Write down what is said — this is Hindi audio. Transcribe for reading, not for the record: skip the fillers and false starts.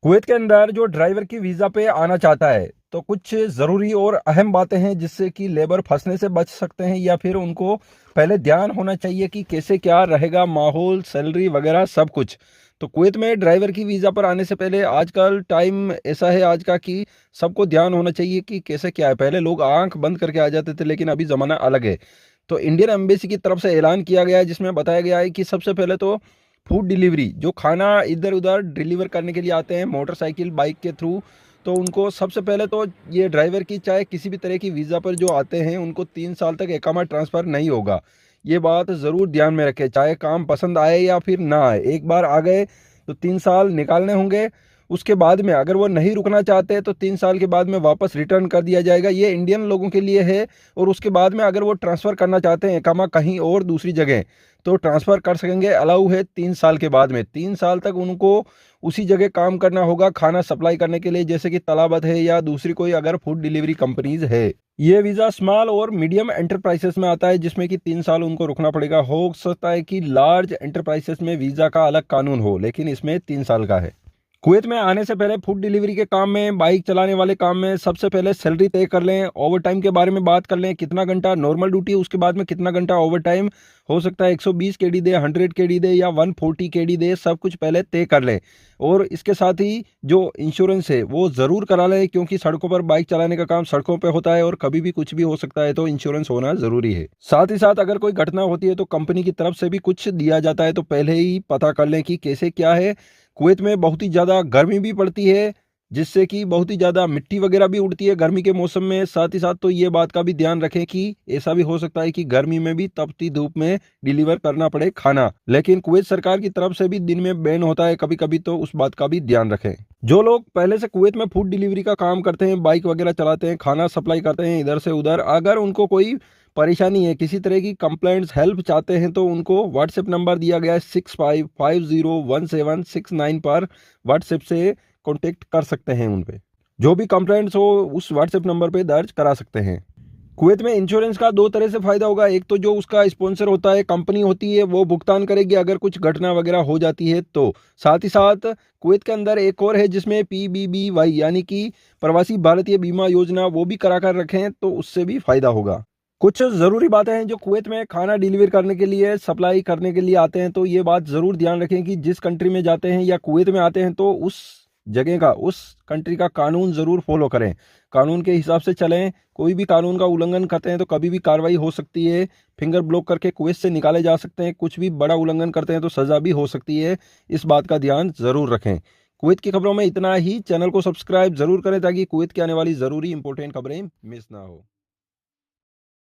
कुवैत के अंदर जो ड्राइवर की वीज़ा पे आना चाहता है तो कुछ ज़रूरी और अहम बातें हैं जिससे कि लेबर फंसने से बच सकते हैं या फिर उनको पहले ध्यान होना चाहिए कि कैसे क्या रहेगा माहौल सैलरी वगैरह सब कुछ। तो कुवैत में ड्राइवर की वीज़ा पर आने से पहले आजकल टाइम ऐसा है आज का कि सबको ध्यान होना चाहिए कि कैसे क्या है। पहले लोग आंख बंद करके आ जाते थे लेकिन अभी ज़माना अलग है। तो इंडियन एम्बेसी की तरफ से ऐलान किया गया है जिसमें बताया गया है कि सबसे पहले तो फूड डिलीवरी जो खाना इधर उधर डिलीवर करने के लिए आते हैं मोटरसाइकिल बाइक के थ्रू, तो उनको सबसे पहले तो ये ड्राइवर की चाहे किसी भी तरह की वीज़ा पर जो आते हैं उनको 3 साल तक एकामा ट्रांसफ़र नहीं होगा। ये बात ज़रूर ध्यान में रखें, चाहे काम पसंद आए या फिर ना आए, एक बार आ गए तो 3 साल निकालने होंगे। उसके बाद में अगर वो नहीं रुकना चाहते तो 3 साल के बाद में वापस रिटर्न कर दिया जाएगा, ये इंडियन लोगों के लिए है। और उसके बाद में अगर वो ट्रांसफ़र करना चाहते हैं एकामा कहीं और दूसरी जगह तो ट्रांसफ़र कर सकेंगे, अलाउ है 3 साल के बाद में। 3 साल तक उनको उसी जगह काम करना होगा खाना सप्लाई करने के लिए, जैसे कि तलाबत है या दूसरी कोई अगर फूड डिलीवरी कंपनीज है। ये वीज़ा स्मॉल और मीडियम एंटरप्राइजेस में आता है जिसमें कि 3 साल उनको रुकना पड़ेगा। हो सकता है कि लार्ज एंटरप्राइजेस में वीज़ा का अलग कानून हो लेकिन इसमें 3 साल का है। कुवैत में आने से पहले फूड डिलीवरी के काम में बाइक चलाने वाले काम में सबसे पहले सैलरी तय कर लें, ओवर टाइम के बारे में बात कर लें, कितना घंटा नॉर्मल ड्यूटी है उसके बाद में कितना घंटा ओवर टाइम हो सकता है, 120 केडी दे, 100 केडी दे या 140 केडी दे, सब कुछ पहले तय कर लें। और इसके साथ ही जो इंश्योरेंस है वो ज़रूर करा लें क्योंकि सड़कों पर बाइक चलाने का काम सड़कों पर होता है और कभी भी कुछ भी हो सकता है, तो इंश्योरेंस होना ज़रूरी है। साथ ही साथ अगर कोई घटना होती है तो कंपनी की तरफ से भी कुछ दिया जाता है, तो पहले ही पता कर लें कि कैसे क्या है। कुवैत में बहुत ही ज़्यादा गर्मी भी पड़ती है जिससे कि बहुत ही ज़्यादा मिट्टी वगैरह भी उड़ती है गर्मी के मौसम में। साथ ही साथ तो ये बात का भी ध्यान रखें कि ऐसा भी हो सकता है कि गर्मी में भी तपती धूप में डिलीवर करना पड़े खाना, लेकिन कुवैत सरकार की तरफ से भी दिन में बैन होता है कभी कभी, तो उस बात का भी ध्यान रखें। जो लोग पहले से कुवैत में फूड डिलीवरी का काम करते हैं, बाइक वगैरह चलाते हैं, खाना सप्लाई करते हैं इधर से उधर, अगर उनको कोई परेशानी है, किसी तरह की कंप्लेंट्स हेल्प चाहते हैं तो उनको व्हाट्सएप नंबर दिया गया है 65501769 पर व्हाट्सएप से कांटेक्ट कर सकते हैं। उन पे जो भी कंप्लेंट्स हो उस व्हाट्सएप नंबर पे दर्ज करा सकते हैं। कुवैत में इंश्योरेंस का दो तरह से फायदा होगा, एक तो जो उसका स्पॉन्सर होता है कंपनी होती है वो भुगतान करेगी अगर कुछ घटना वगैरह हो जाती है तो। साथ ही साथ कुवैत के अंदर एक और है जिसमें PBBY यानी कि प्रवासी भारतीय बीमा योजना, वो भी करा कर रखें तो उससे भी फायदा होगा। कुछ ज़रूरी बातें हैं जो कुवैत में खाना डिलीवर करने के लिए सप्लाई करने के लिए आते हैं, तो ये बात ज़रूर ध्यान रखें कि जिस कंट्री में जाते हैं या कुवैत में आते हैं तो उस जगह का उस कंट्री का कानून ज़रूर फॉलो करें, कानून के हिसाब से चलें। कोई भी कानून का उल्लंघन करते हैं तो कभी भी कार्रवाई हो सकती है, फिंगर ब्लॉक करके कुवैत से निकाले जा सकते हैं। कुछ भी बड़ा उल्लंघन करते हैं तो सज़ा भी हो सकती है, इस बात का ध्यान ज़रूर रखें। कुवैत की खबरों में इतना ही। चैनल को सब्सक्राइब ज़रूर करें ताकि कुवैत की आने वाली ज़रूरी इंपॉर्टेंट खबरें मिस ना हो।